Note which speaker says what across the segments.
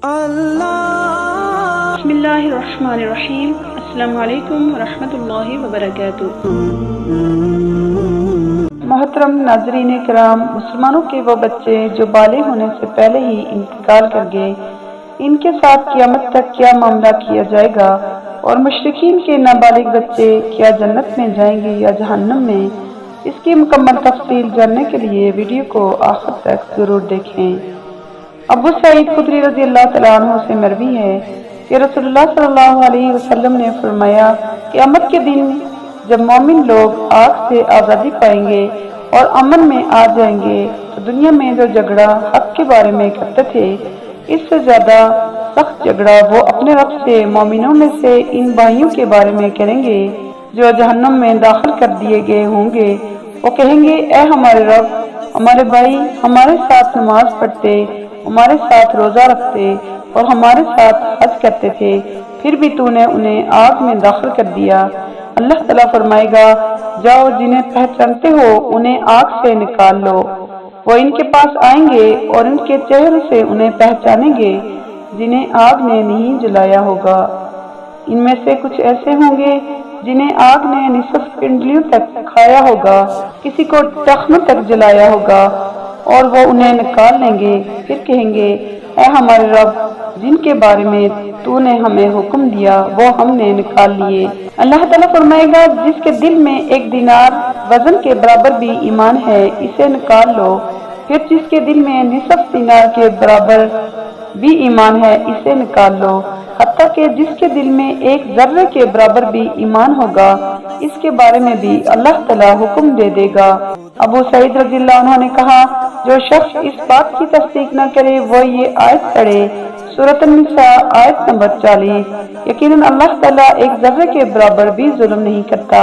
Speaker 1: بسم اللہ الرحمن الرحیم۔ السلام علیکم ورحمۃ اللہ وبرکاتہ۔ محترم ناظرین کرام، مسلمانوں کے وہ بچے جو بالغ ہونے سے پہلے ہی انتقال کر گئے، ان کے ساتھ قیامت تک کیا معاملہ کیا جائے گا، اور مشرکین کے نابالغ بچے کیا جنت میں جائیں گے یا جہنم میں، اس کی مکمل تفصیل جاننے کے لیے ویڈیو کو آخر تک ضرور دیکھیں۔ ابو سعید خدری رضی اللہ تعالیٰ عنہ سے مروی ہے کہ رسول اللہ صلی اللہ علیہ وسلم نے فرمایا، قیامت کے دن جب مومن لوگ آگ سے آزادی پائیں گے اور امن میں آ جائیں گے تو دنیا میں جو جھگڑا حق کے بارے میں کرتے تھے، اس سے زیادہ سخت جھگڑا وہ اپنے رب سے مومنوں میں سے ان بھائیوں کے بارے میں کریں گے جو جہنم میں داخل کر دیے گئے ہوں گے۔ وہ کہیں گے، اے ہمارے رب، ہمارے بھائی ہمارے ساتھ نماز پڑھتے، ہمارے ساتھ روزہ رکھتے اور ہمارے ساتھ حج کرتے تھے، پھر بھی تو نے انہیں آگ میں داخل کر دیا۔ اللہ تعالیٰ فرمائے گا، جاؤ جنہیں پہچانتے ہو انہیں آگ سے نکال لو۔ وہ ان کے پاس آئیں گے اور ان کے چہرے سے انہیں پہچانیں گے جنہیں آگ نے نہیں جلایا ہوگا۔ ان میں سے کچھ ایسے ہوں گے جنہیں آگ نے نصف پنڈلیوں تک کھایا ہوگا، کسی کو ٹخنوں تک جلایا ہوگا، اور وہ انہیں نکال لیں گے، پھر کہیں گے، اے ہمارے رب، جن کے بارے میں تو نے ہمیں حکم دیا وہ ہم نے نکال لیے۔ اللہ تعالیٰ فرمائے گا، جس کے دل میں 1 دینار وزن کے برابر بھی ایمان ہے اسے نکال لو، پھر جس کے دل میں نصف دینار کے برابر بھی ایمان ہے اسے نکال لو، حتیٰ کہ جس کے دل میں 1 ذرے کے برابر بھی ایمان ہوگا اس کے بارے میں بھی اللہ تعالیٰ حکم دے دے گا۔ ابو سعید رضی اللہ عنہ نے کہا، جو شخص اس بات کی تصدیق نہ کرے وہ یہ آیت پڑھے، سورۃ النساء آیت نمبر 40۔ یقیناً اللہ تعالیٰ 1 ذرے کے برابر بھی ظلم نہیں کرتا،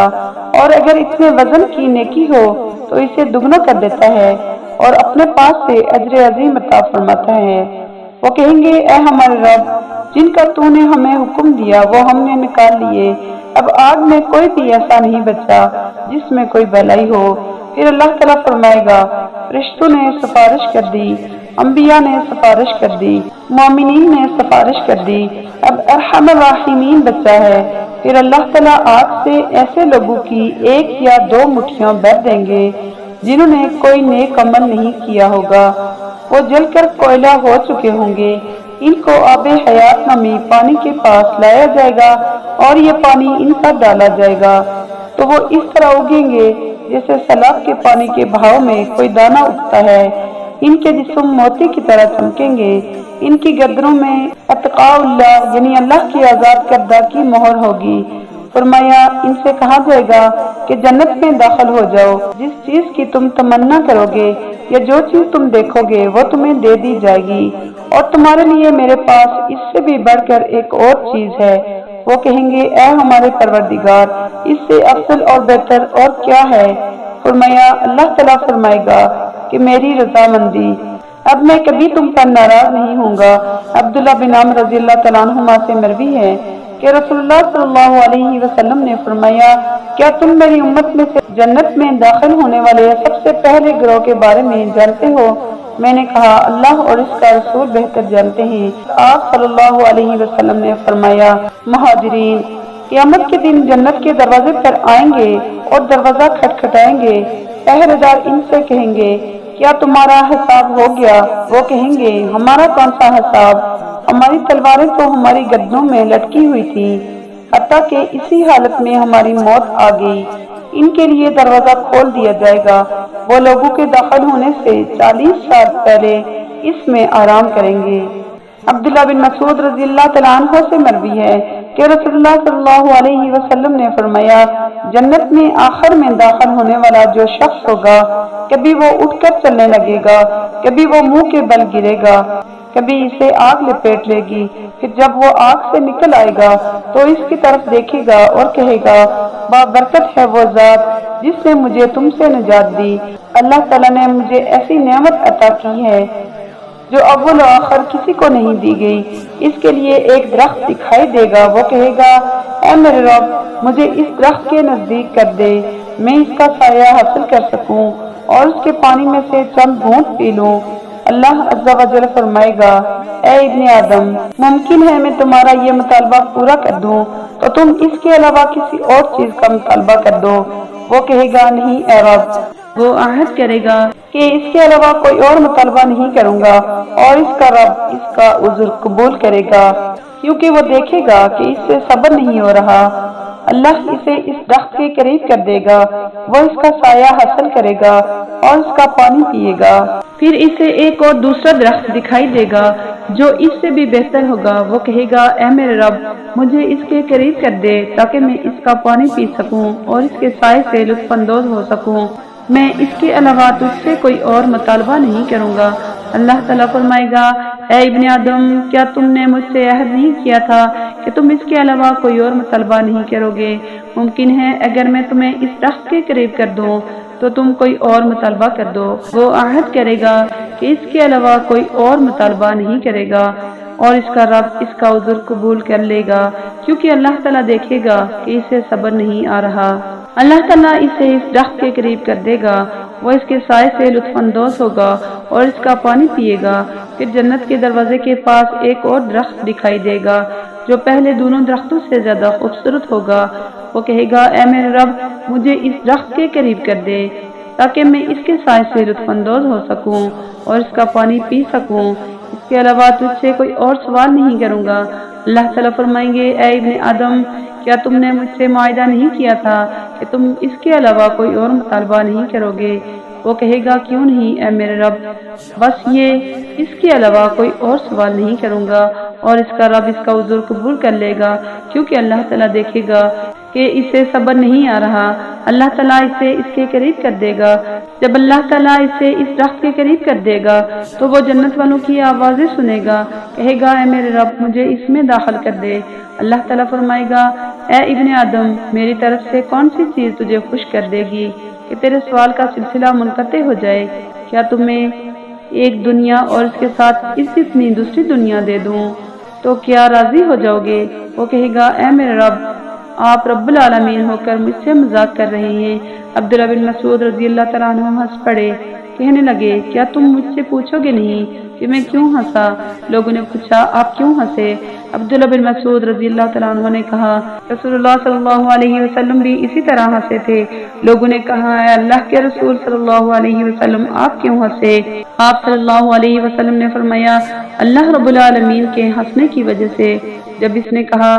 Speaker 1: اور اگر اتنے وزن کی نیکی ہو تو اسے دگنا کر دیتا ہے اور اپنے پاس سے اجر عظیم عطا فرماتا ہے۔ وہ کہیں گے، اے ہمارے رب، جن کا تو نے ہمیں حکم دیا وہ ہم نے نکال لیے، اب آگ میں کوئی بھی ایسا نہیں بچا جس میں کوئی بھلائی ہو۔ پھر اللہ تعالیٰ فرمائے گا، فرشتوں نے سفارش کر دی، انبیاء نے سفارش کر دی، مومنین نے سفارش کر دی، اب ارحم الراحمین بچا ہے۔ پھر اللہ تعالیٰ آگ سے ایسے لوگوں کی 1 یا 2 مٹھیاں بھر دیں گے جنہوں نے کوئی نیک عمل نہیں کیا ہوگا، وہ جل کر کوئلہ ہو چکے ہوں گے۔ ان کو آب حیات نامی پانی کے پاس لایا جائے گا اور یہ پانی ان پر ڈالا جائے گا تو وہ اس طرح اگیں گے جیسے سیلاب کے پانی کے بہاؤ میں کوئی دانہ اگتا ہے۔ ان کے جسم موتی کی طرح چمکیں گے، ان کی گردنوں میں اتقاء اللہ یعنی اللہ کی آزاد کردہ کی مہر ہوگی۔ فرمایا، ان سے کہا جائے گا کہ جنت میں داخل ہو جاؤ، جس چیز کی تم تمنا کرو گے یا جو چیز تم دیکھو گے وہ تمہیں دے دی جائے گی، اور تمہارے لیے میرے پاس اس سے بھی بڑھ کر ایک اور چیز ہے۔ وہ کہیں گے، اے ہمارے پروردگار، اس سے افضل اور بہتر اور کیا ہے؟ فرمایا، اللہ تعالیٰ فرمائے گا کہ میری رضامندی، اب میں کبھی تم پر ناراض نہیں ہوں گا۔ عبداللہ بن عمرو رضی اللہ تعالیٰ عنہما سے مروی ہے کہ رسول اللہ صلی اللہ علیہ وسلم نے فرمایا، کیا تم میری امت میں سے جنت میں داخل ہونے والے سب سے پہلے گروہ کے بارے میں جانتے ہو؟ میں نے کہا، اللہ اور اس کا رسول بہتر جانتے ہیں۔ آپ صلی اللہ علیہ وسلم نے فرمایا، مہاجرین قیامت کے دن جنت کے دروازے پر آئیں گے اور دروازہ کھٹکھٹائیں گے، پہرے دار ان سے کہیں گے، کیا تمہارا حساب ہو گیا؟ وہ کہیں گے، ہمارا کون سا حساب، ہماری تلواریں تو ہماری گردنوں میں لٹکی ہوئی تھی، حتیٰ کہ اسی حالت میں ہماری موت آ گئی۔ ان کے لیے دروازہ کھول دیا جائے گا، وہ لوگوں کے داخل ہونے سے 40 سال پہلے اس میں آرام کریں گے۔ عبداللہ بن مسعود رضی اللہ تعالیٰ عنہ سے مروی ہے کہ رسول اللہ صلی اللہ علیہ وسلم نے فرمایا، جنت میں آخر میں داخل ہونے والا جو شخص ہوگا، کبھی وہ اٹھ کر چلنے لگے گا، کبھی وہ منہ کے بل گرے گا، کبھی اسے آگ لپیٹ لے گی، پھر جب وہ آگ سے نکل آئے گا تو اس کی طرف دیکھے گا اور کہے گا، بابرکت ہے وہ ذات جس نے مجھے تم سے نجات دی، اللہ تعالیٰ نے مجھے ایسی نعمت عطا کی ہے جو اول و آخر کسی کو نہیں دی گئی۔ اس کے لیے ایک درخت دکھائی دے گا، وہ کہے گا، اے میرے رب، مجھے اس درخت کے نزدیک کر دے، میں اس کا سایہ حاصل کر سکوں اور اس کے پانی میں سے چند گھونٹ پی لوں۔ اللہ عز و جل فرمائے گا اے ابن آدم ممکن ہے میں تمہارا یہ مطالبہ پورا کر دوں تو تم اس کے علاوہ کسی اور چیز کا مطالبہ کر دو۔ وہ کہے گا نہیں اے رب، وہ عہد کرے گا کہ اس کے علاوہ کوئی اور مطالبہ نہیں کروں گا، اور اس کا رب اس کا عذر قبول کرے گا کیونکہ وہ دیکھے گا کہ اس سے صبر نہیں ہو رہا۔ اللہ اسے اس درخت کے قریب کر دے گا، وہ اس کا سایہ حاصل کرے گا اور اس کا پانی پیے گا۔ پھر اسے ایک اور دوسرا درخت دکھائی دے گا جو اس سے بھی بہتر ہوگا۔ وہ کہے گا اے میرے رب، مجھے اس کے قریب کر دے تاکہ میں اس کا پانی پی سکوں اور اس کے سائے سے لطف اندوز ہو سکوں۔ میں اس کے علاوہ تجھ سے کوئی اور مطالبہ نہیں کروں گا۔ اللہ تعالیٰ فرمائے گا اے ابن آدم، کیا تم نے مجھ سے عہد نہیں کیا تھا کہ تم اس کے علاوہ کوئی اور مطالبہ نہیں کرو گے؟ ممکن ہے اگر میں تمہیں اس درخت کے قریب کر دوں تو تم کوئی اور مطالبہ کر دو۔ وہ عہد کرے گا کہ اس کے علاوہ کوئی اور مطالبہ نہیں کرے گا اور اس کا رب اس کا عذر قبول کر لے گا کیونکہ اللہ تعالیٰ دیکھے گا کہ اسے صبر نہیں آ رہا۔ اللہ تعالیٰ اسے اس درخت کے قریب کر دے گا، وہ اس کے سائے سے لطف اندوز ہوگا اور اس کا پانی پیے گا۔ پھر جنت کے دروازے کے پاس ایک اور درخت دکھائی دے گا جو پہلے دونوں درختوں سے زیادہ خوبصورت ہوگا۔ وہ کہے گا اے میرے رب، مجھے اس درخت کے قریب کر دے تاکہ میں اس کے سائے سے لطف اندوز ہو سکوں اور اس کا پانی پی سکوں۔ اس کے علاوہ تجھ سے کوئی اور سوال نہیں کروں گا۔ اللہ تعالیٰ فرمائیں گے اے ابن آدم، کیا تم نے مجھ سے معاہدہ نہیں کیا تھا کہ تم اس کے علاوہ کوئی اور مطالبہ نہیں کرو گے؟ وہ کہے گا کیوں نہیں اے میرے رب، بس یہ اس کے علاوہ کوئی اور سوال نہیں کروں گا، اور اس کا رب اس کا عذر قبول کر لے گا کیونکہ اللہ تعالیٰ دیکھے گا کہ اسے صبر نہیں آ رہا۔ اللہ تعالیٰ اسے اس کے قریب کر دے گا۔ جب اللہ تعالیٰ اسے اس درخت کے قریب کر دے گا تو وہ جنت والوں کی آوازیں سنے گا، کہے گا اے میرے رب، مجھے اس میں داخل کر دے۔ اللہ تعالیٰ فرمائے گا اے ابن آدم، میری طرف سے کون سی چیز تجھے خوش کر دے گی کہ تیرے سوال کا سلسلہ منقطع ہو جائے؟ کیا تمہیں ایک دنیا اور اس کے ساتھ اس جتنی دوسری دنیا دے دوں تو کیا راضی ہو جاؤ گے؟ وہ کہے گا اے میرے رب، آپ رب العالمین ہو کر مجھ سے مذاق کر رہے ہیں۔ عبداللہ بن مسعود رضی اللہ تعالیٰ عنہ ہنس پڑے، کہنے لگے کیا تم مجھ سے پوچھو گے نہیں کہ میں کیوں ہنسا؟ لوگوں نے پوچھا آپ کیوں ہنسے؟ عبداللہ بن مسعود رضی اللہ تعالیٰ عنہ نے کہا رسول اللہ صلی اللہ علیہ وسلم بھی اسی طرح ہنسے تھے۔ لوگوں نے کہا اے اللہ کے رسول صلی اللہ علیہ وسلم، آپ کیوں ہنسے؟ آپ صلی اللہ علیہ وسلم نے فرمایا اللہ رب العالمین کے ہنسنے کی وجہ سے۔ جب اس نے کہا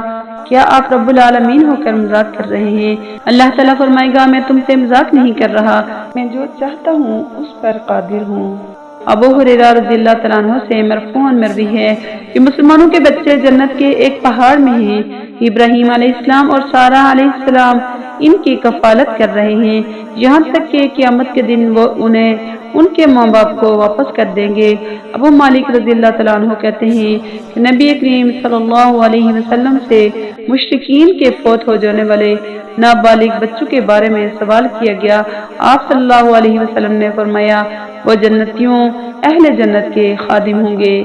Speaker 1: کیا آپ رب العالمین ہو کر مذاق کر رہے ہیں؟ اللہ تعالیٰ فرمائے گا میں تم سے مذاق نہیں کر رہا، میں جو چاہتا ہوں اس پر قادر ہوں۔ ابو ہریرہ رضی اللہ تعالیٰ عنہ سے مرفوعاً مروی ہے کہ مسلمانوں کے بچے جنت کے ایک پہاڑ میں ہیں، ابراہیم علیہ السلام اور سارہ علیہ السلام ان کی کفالت کر رہے ہیں یہاں تک کہ قیامت کے دن وہ انہیں ان کے ماں باپ کو واپس کر دیں گے۔ ابو مالک رضی اللہ تعالیٰ عنہ کہتے ہیں کہ نبی کریم صلی اللہ علیہ وسلم سے مشرکین کے فوت ہو جانے والے نابالغ بچوں کے بارے میں سوال کیا گیا۔ آپ صلی اللہ علیہ وسلم نے فرمایا وہ جنتیوں اہل جنت کے خادم ہوں گے۔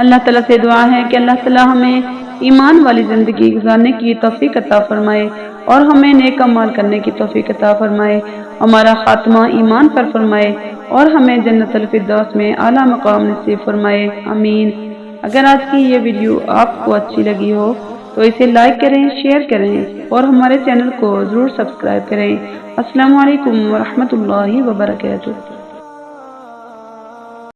Speaker 1: اللہ تعالیٰ سے دعا ہے کہ اللہ تعالیٰ ہمیں ایمان والی زندگی گزارنے کی توفیق عطا فرمائے اور ہمیں نیک اعمال کرنے کی توفیق عطا فرمائے، ہمارا خاتمہ ایمان پر فرمائے اور ہمیں جنت الفردوس میں اعلیٰ مقام نصیب فرمائے، آمین۔ اگر آج کی یہ ویڈیو آپ کو اچھی لگی ہو تو اسے لائک کریں، شیئر کریں اور ہمارے چینل کو ضرور سبسکرائب کریں۔ السلام علیکم ورحمۃ اللہ وبرکاتہ۔